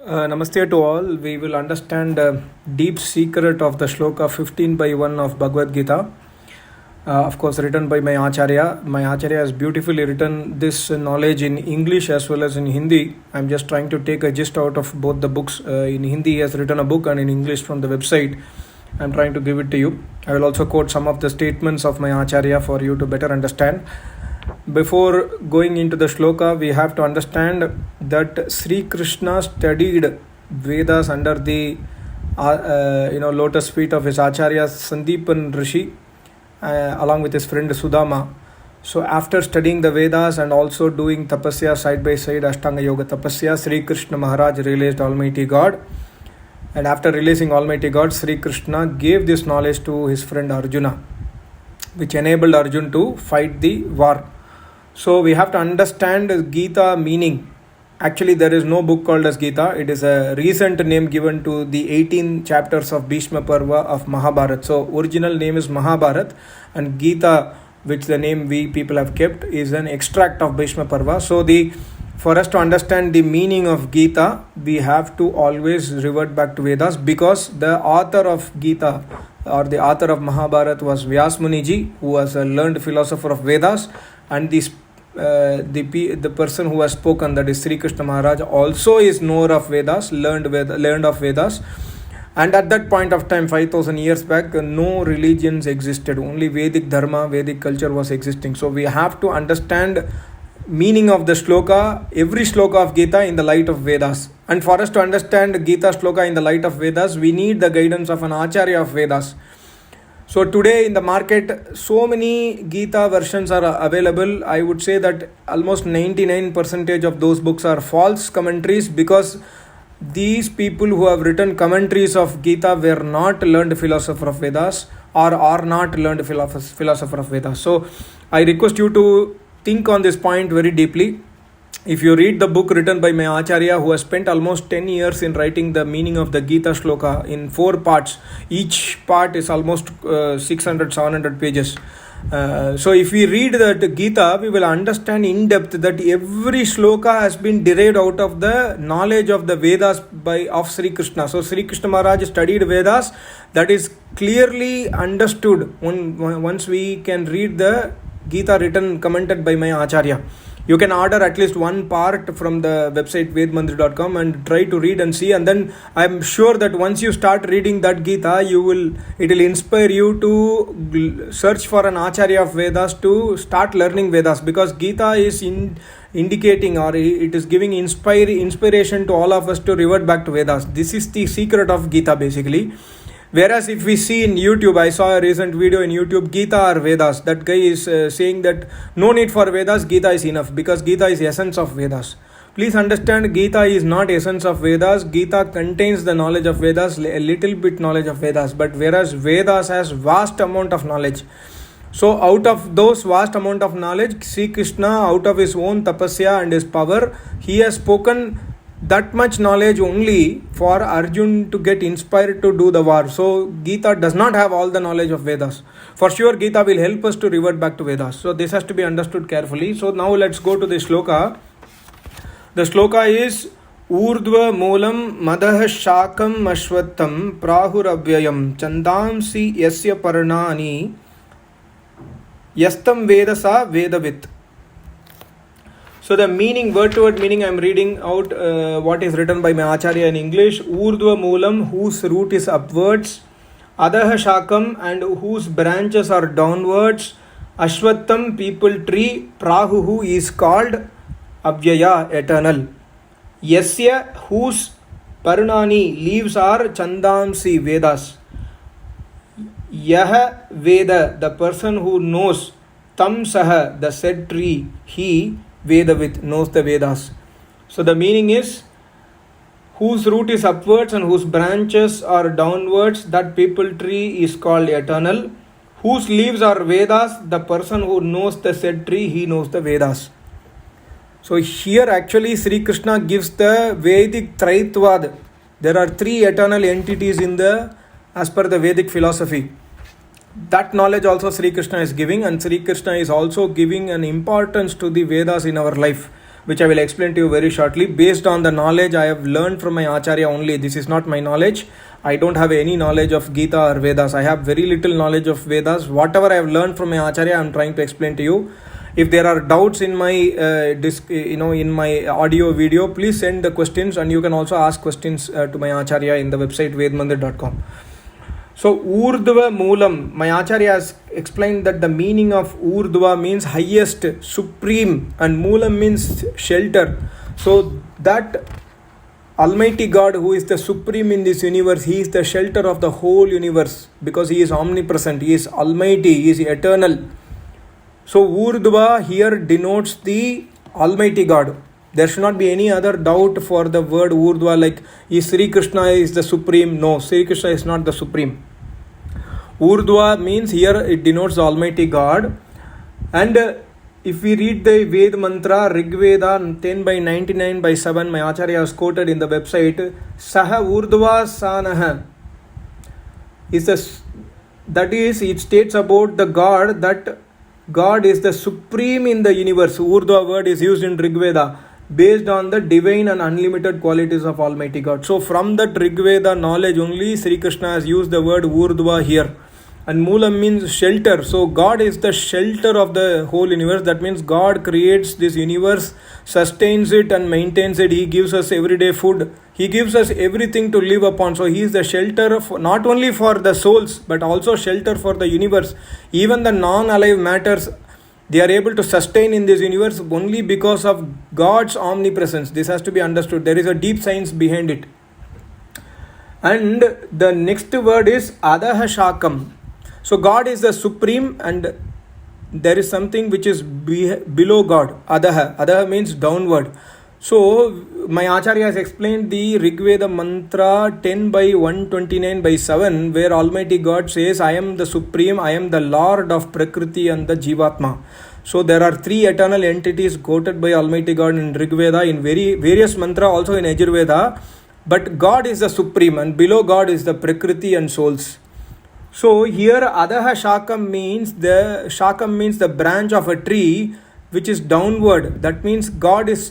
Namaste to all. We will understand the deep secret of the shloka 15 by 1 of Bhagavad Gita. Of course, written by my Acharya. My Acharya has beautifully written this knowledge in English as well as in Hindi. I'm just trying to take a gist out of both the books. In Hindi, he has written a book, and in English from the website. I'm trying to give it to you. I will also quote some of the statements of my Acharya for you to better understand. Before going into the shloka, we have to understand that Sri Krishna studied Vedas under the lotus feet of his Acharya Sandipan Rishi along with his friend Sudama. So after studying the Vedas and also doing tapasya side by side, Ashtanga Yoga tapasya, Sri Krishna Maharaj realized Almighty God. And after realizing Almighty God, Sri Krishna gave this knowledge to his friend Arjuna, which enabled Arjun to fight the war. So we have to understand Gita meaning. Actually, there is no book called as Gita. It is a recent name given to the 18 chapters of Bhishma Parva of Mahabharata. So original name is Mahabharata, and Gita, which the name we people have kept, is an extract of Bhishma Parva. So for us to understand the meaning of Gita, we have to always revert back to Vedas, because the author of Gita or the author of Mahabharata was Vyas Muniji, who was a learned philosopher of Vedas, and the person who has spoken, that is Sri Krishna Maharaj, also is knower of Vedas, learned of Vedas. And at that point of time, 5,000 years back, no religions existed. Only Vedic Dharma, Vedic culture was existing. So we have to understand meaning of the shloka, every shloka of Gita in the light of Vedas. And for us to understand Gita shloka in the light of Vedas, we need the guidance of an Acharya of Vedas. So today in the market, so many Gita versions are available. I would say that almost 99% of those books are false commentaries, because these people who have written commentaries of Gita were not learned philosopher of Vedas, or are not learned philosopher of Vedas. So I request you to think on this point very deeply. If you read the book written by my Acharya, who has spent almost 10 years in writing the meaning of the Gita shloka in 4 parts, each part is almost 600-700 pages. So if we read that Gita, we will understand in depth that every shloka has been derived out of the knowledge of the Vedas of Sri Krishna. So Sri Krishna Maharaj studied Vedas. That is clearly understood once we can read the Gita written, commented by my Acharya. You can order at least one part from the website vedmandir.com and try to read and see, and then I'm sure that once you start reading that Gita, it will inspire you to search for an Acharya of Vedas to start learning Vedas, because Gita is indicating, or it is giving inspiration to all of us to revert back to Vedas. This is the secret of Gita basically. Whereas if we see in YouTube, I saw a recent video in YouTube, Gita or Vedas. That guy is saying that no need for Vedas, Gita is enough, because Gita is the essence of Vedas. Please understand, Gita is not essence of Vedas. Gita contains the knowledge of Vedas, a little bit knowledge of Vedas. But whereas Vedas has vast amount of knowledge. So out of those vast amount of knowledge, Sri Krishna, out of his own tapasya and his power, he has spoken that much knowledge only for Arjun to get inspired to do the war. So Gita does not have all the knowledge of Vedas. For sure, Gita will help us to revert back to Vedas. So this has to be understood carefully. So now let's go to the shloka. The shloka is Urdhva Moolam Madah Shakam Ashwattam Prahuravyayam Chandamsi Yasya Parnani Yastam Vedasa Vedavit. So the meaning, word to word meaning, I am reading out what is written by my Acharya in English. Urdhva Moolam, whose root is upwards. Adaha Shakam, and whose branches are downwards. Ashwattam, people tree. Prahuhu is called Avyaya, eternal. Yasya, whose Parnani, leaves are Chandamsi, Vedas. Yaha Veda, the person who knows. Tam Saha, the said tree, he Vedavit, knows the Vedas. So the meaning is, whose root is upwards and whose branches are downwards, that people tree is called eternal. Whose leaves are Vedas, the person who knows the said tree, he knows the Vedas. So here actually Sri Krishna gives the Vedic Traitvad. There are 3 eternal entities as per the Vedic philosophy. That knowledge also Sri Krishna is giving, and Sri Krishna is also giving an importance to the Vedas in our life. which I will explain to you very shortly, based on the knowledge I have learned from my Acharya only. This is not my knowledge. I don't have any knowledge of Gita or Vedas. I have very little knowledge of Vedas. Whatever I have learned from my Acharya, I am trying to explain to you. If there are doubts in my in my audio video, please send the questions, and you can also ask questions to my Acharya in the website vedmandir.com. So Urdhva Moolam, my Acharya has explained that the meaning of Urdhva means highest, supreme, and Moolam means shelter. So that Almighty God, who is the supreme in this universe, He is the shelter of the whole universe, because He is omnipresent, He is almighty, He is eternal. So Urdhva here denotes the Almighty God. There should not be any other doubt for the word Urdhva, like is Sri Krishna is the supreme. No, Sri Krishna is not the supreme. Urdhva means here it denotes the Almighty God. And if we read the Ved mantra, Rig Veda 10/99/7, my Acharya has quoted in the website, Saha Urdhva Sanaha. That is, it states about the God that God is the supreme in the universe. Urdhva word is used in Rig Veda based on the divine and unlimited qualities of Almighty God. So from that Rig Veda knowledge only, Sri Krishna has used the word Urdhva here. And Moolam means shelter. So God is the shelter of the whole universe. That means God creates this universe, sustains it and maintains it. He gives us everyday food. He gives us everything to live upon. So He is the shelter not only for the souls, but also shelter for the universe. Even the non-alive matters, they are able to sustain in this universe only because of God's omnipresence. This has to be understood. There is a deep science behind it. And the next word is Adaha Shakam. So God is the supreme, and there is something which is below God. Adaha. Adaha means downward. So my Acharya has explained the Rig Veda mantra 10/129/7, where Almighty God says, I am the supreme, I am the Lord of Prakriti and the Jivatma. So there are three eternal entities quoted by Almighty God in Rig Veda, in various mantra, also in Yajurveda. But God is the supreme, and below God is the Prakriti and souls. So here Adaha Shakam means the branch of a tree which is downward. That means God is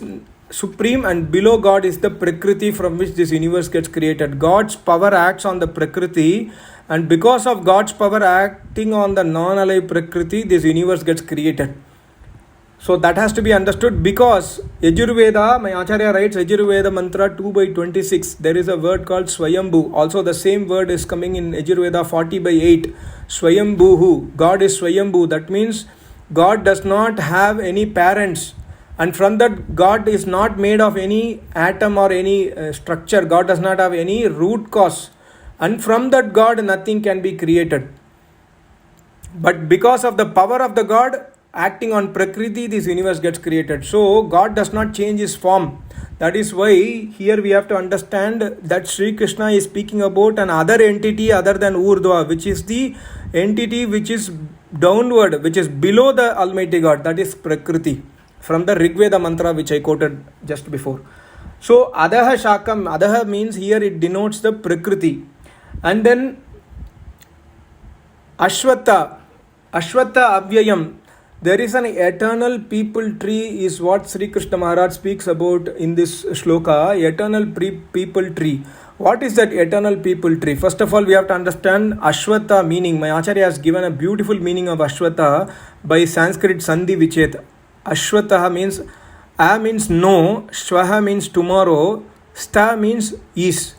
supreme, and below God is the Prakriti from which this universe gets created. God's power acts on the Prakriti, and because of God's power acting on the non-alive Prakriti, this universe gets created. So that has to be understood, because Yajurveda, my Acharya writes Yajurveda mantra 2/26, there is a word called Swayambhu. Also the same word is coming in Yajurveda 40/8. Swayambhuhu. God is Swayambhu. That means God does not have any parents. And from that, God is not made of any atom or any structure. God does not have any root cause. And from that God, nothing can be created. But because of the power of the God acting on Prakriti, this universe gets created. So God does not change His form. That is why here we have to understand that Sri Krishna is speaking about another entity other than Urdhva, which is the entity which is downward, which is below the Almighty God. That is Prakriti, from the Rig Veda mantra which I quoted just before. So Adaha Shakam, Adaha means here it denotes the Prakriti. And then Ashwata Avyayam. There is an eternal people tree, is what Sri Krishna Maharaj speaks about in this shloka, eternal people tree. What is that eternal people tree? First of all, we have to understand Ashwata meaning. My Acharya has given a beautiful meaning of Ashwata by Sanskrit Sandhi Vichet. Ashwata means, A means no, Shvaha means tomorrow, Sta means is.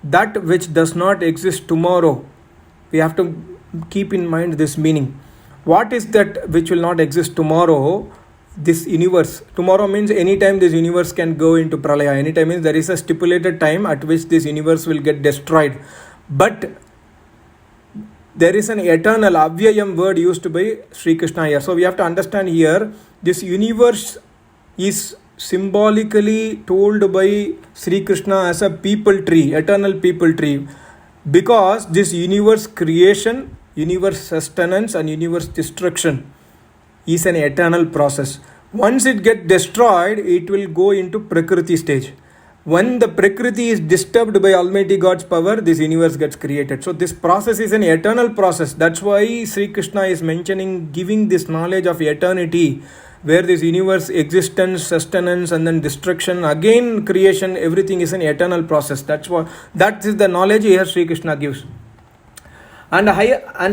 That which does not exist tomorrow. We have to keep in mind this meaning. What is that which will not exist tomorrow? This universe. Tomorrow means anytime this universe can go into pralaya. Anytime means there is a stipulated time at which this universe will get destroyed. But there is an eternal avyayam word used by Sri Krishna here. So we have to understand here, this universe is symbolically told by Sri Krishna as a people tree, eternal people tree. Because this universe creation, universe sustenance and universe destruction is an eternal process. Once it gets destroyed, it will go into Prakriti stage. When the Prakriti is disturbed by Almighty God's power, this universe gets created. So this process is an eternal process. That's why Sri Krishna is mentioning, giving this knowledge of eternity, where this universe existence, sustenance, and then destruction, again creation, everything is an eternal process. That is the knowledge here Sri Krishna gives. And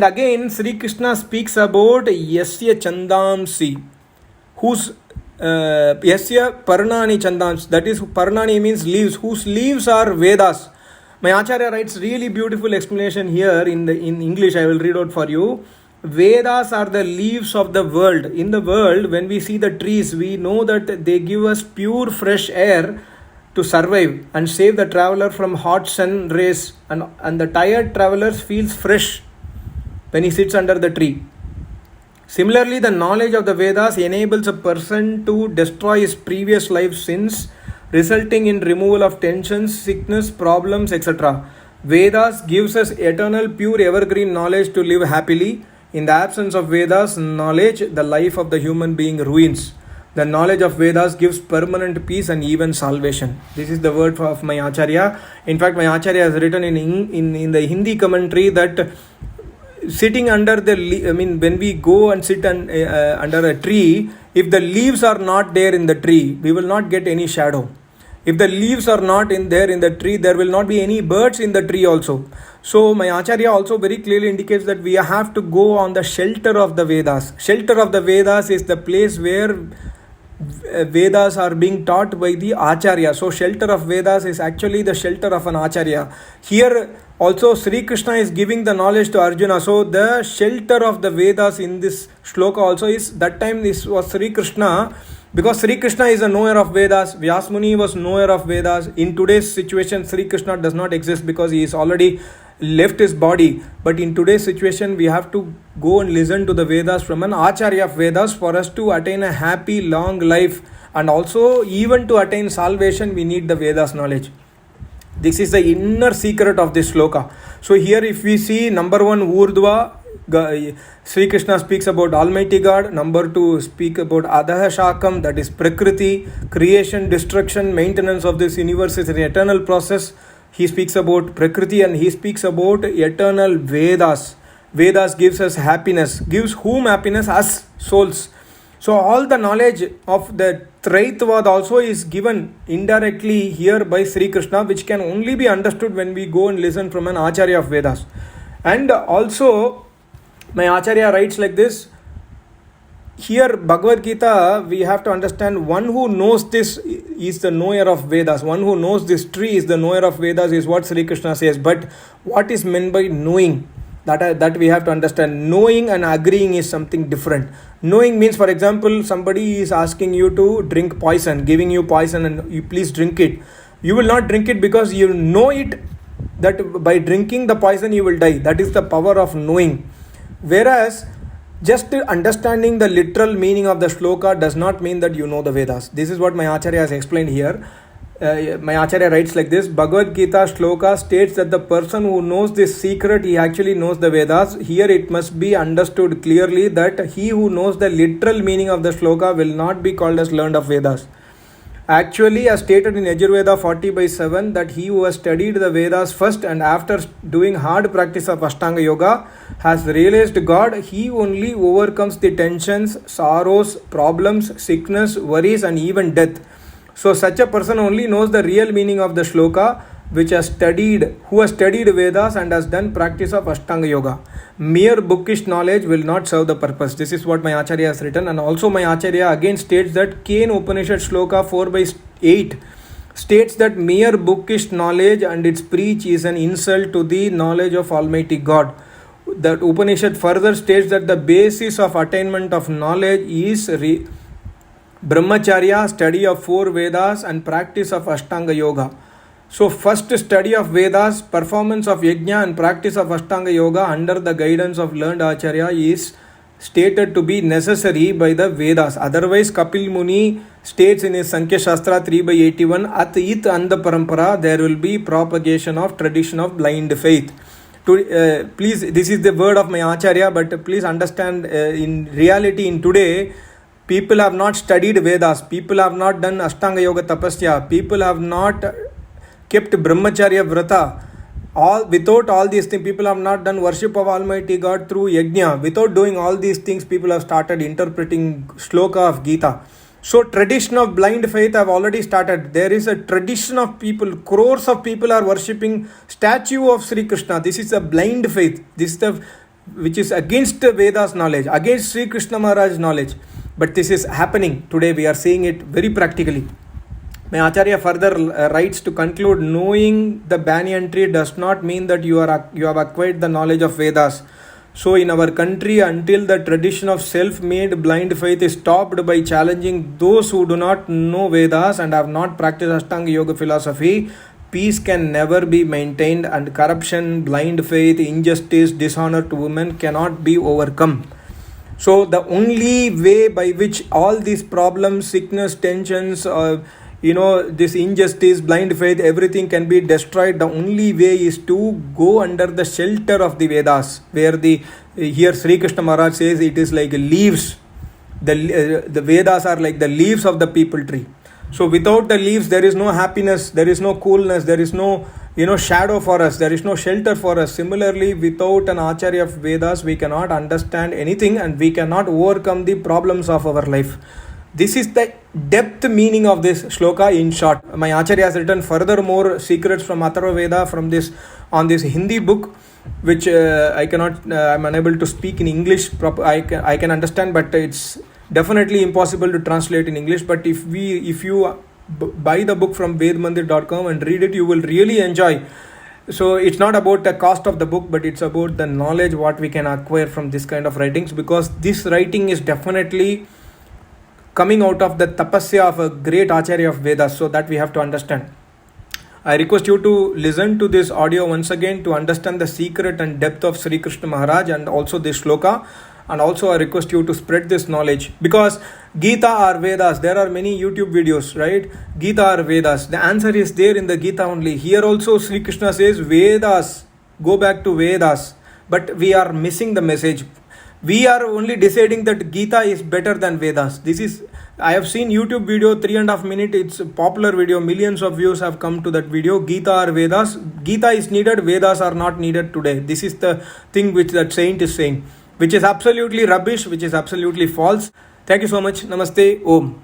again Sri Krishna speaks about Yasya Chandamsi, whose Yasya Parnani Chandams, that is Parnani means leaves, whose leaves are Vedas. My Acharya writes really beautiful explanation here in English. I will read out for you. Vedas are the leaves of the world. In the world, when we see the trees, we know that they give us pure fresh air to survive and save the traveler from hot sun rays, and the tired traveler feels fresh when he sits under the tree. Similarly, the knowledge of the Vedas enables a person to destroy his previous life sins, resulting in removal of tensions, sickness, problems, etc. Vedas gives us eternal, pure, evergreen knowledge to live happily. In the absence of Vedas knowledge, the life of the human being ruins. The knowledge of Vedas gives permanent peace and even salvation. This is the word of my Acharya. In fact, my Acharya has written in the Hindi commentary that sitting under when we go and sit under a tree, if the leaves are not there in the tree, we will not get any shadow. If the leaves are not there in the tree, there will not be any birds in the tree also. So my Acharya also very clearly indicates that we have to go on the shelter of the Vedas. Shelter of the Vedas is the place where Vedas are being taught by the Acharya. So shelter of Vedas is actually the shelter of an Acharya. Here also Sri Krishna is giving the knowledge to Arjuna. So the shelter of the Vedas in this shloka also is, that time this was Sri Krishna, because Sri Krishna is a knower of Vedas. Vyasmuni was knower of Vedas. In today's situation, Sri Krishna does not exist because he is already left his body. But in today's situation, we have to go and listen to the Vedas from an Acharya of Vedas for us to attain a happy, long life. And also, even to attain salvation, we need the Vedas knowledge. This is the inner secret of this shloka. So here if we see, number one, Urdhva, Sri Krishna speaks about Almighty God. Number two, speak about Adaha Shakam, that is Prakriti, creation, destruction, maintenance of this universe is an eternal process. He speaks about Prakriti and he speaks about eternal Vedas. Vedas gives us happiness. Gives whom happiness? Us, souls. So all the knowledge of the Traitvad also is given indirectly here by Sri Krishna, which can only be understood when we go and listen from an Acharya of Vedas. And also, my Acharya writes like this. Here, Bhagavad Gita, we have to understand, one who knows this is the knower of Vedas. One who knows this tree is the knower of Vedas, is what Sri Krishna says. But what is meant by knowing? That we have to understand. Knowing and agreeing is something different. Knowing means, for example, somebody is asking you to drink poison, giving you poison and you please drink it. You will not drink it because you know it, that by drinking the poison you will die. That is the power of knowing. Whereas, just understanding the literal meaning of the shloka does not mean that you know the Vedas. This is what my Acharya has explained here. My Acharya writes like this. Bhagavad Gita shloka states that the person who knows this secret, he actually knows the Vedas. Here it must be understood clearly that he who knows the literal meaning of the shloka will not be called as learned of Vedas. Actually, as stated in Yajurveda 40/7, that he who has studied the Vedas first and after doing hard practice of Ashtanga Yoga has realized God, he only overcomes the tensions, sorrows, problems, sickness, worries and even death. So such a person only knows the real meaning of the shloka, who has studied Vedas and has done practice of Ashtanga Yoga. Mere bookish knowledge will not serve the purpose. This is what my Acharya has written. And also my Acharya again states that Kena Upanishad shloka 4/8 states that mere bookish knowledge and its preach is an insult to the knowledge of Almighty God. That Upanishad further states that the basis of attainment of knowledge is Brahmacharya, study of 4 Vedas and practice of Ashtanga Yoga. So first, study of Vedas, performance of Yajna and practice of Ashtanga Yoga under the guidance of learned Acharya is stated to be necessary by the Vedas. Otherwise, Kapil Muni states in his Sankhya Shastra 3/81, At it and the Parampara, there will be propagation of tradition of blind faith. Please, this is the word of my Acharya, but please understand, in reality, in today, people have not studied Vedas, people have not done Ashtanga Yoga Tapasya, people have not kept Brahmacharya Vrata. without all these things, people have not done worship of Almighty God through yajna. Without doing all these things, people have started interpreting shloka of Gita. So tradition of blind faith have already started. There is a tradition of people, crores of people are worshipping statue of Sri Krishna. This is a blind faith. This is the which is against Vedas knowledge, against Sri Krishna Maharaj's knowledge. But this is happening today. We are seeing it very practically. My Acharya further writes to conclude, knowing the banyan tree does not mean that you have acquired the knowledge of Vedas. So in our country, until the tradition of self-made blind faith is stopped by challenging those who do not know Vedas and have not practiced Ashtanga Yoga philosophy, peace can never be maintained, and corruption, blind faith, injustice, dishonor to women cannot be overcome. So the only way by which all these problems, sickness, tensions, this injustice, blind faith, everything can be destroyed. The only way is to go under the shelter of the Vedas, where here Sri Krishna Maharaj says it is like leaves. The Vedas are like the leaves of the people tree. So without the leaves, there is no happiness, there is no coolness, there is no shadow for us, there is no shelter for us. Similarly, without an Acharya of Vedas, we cannot understand anything and we cannot overcome the problems of our life. This is the depth meaning of this shloka in short. My Acharya has written furthermore secrets from Atharva Veda from this Hindi book, which I'm unable to speak in English. I can understand, but it's definitely impossible to translate in English. But if you buy the book from vedmandir.com and read it, you will really enjoy. So it's not about the cost of the book, but it's about the knowledge what we can acquire from this kind of writings, because this writing is definitely coming out of the tapasya of a great Acharya of Vedas, so that we have to understand. I request you to listen to this audio once again to understand the secret and depth of Sri Krishna Maharaj and also this shloka. And also I request you to spread this knowledge, because Gita or Vedas, there are many YouTube videos, right? Gita or Vedas, the answer is there in the Gita only. Here also Sri Krishna says Vedas, go back to Vedas, but we are missing the message. We are only deciding that Gita is better than Vedas. I have seen YouTube video 3.5 minutes. It's a popular video. Millions of views have come to that video. Gita or Vedas. Gita is needed. Vedas are not needed today. This is the thing which that saint is saying, which is absolutely rubbish, which is absolutely false. Thank you so much. Namaste. Om.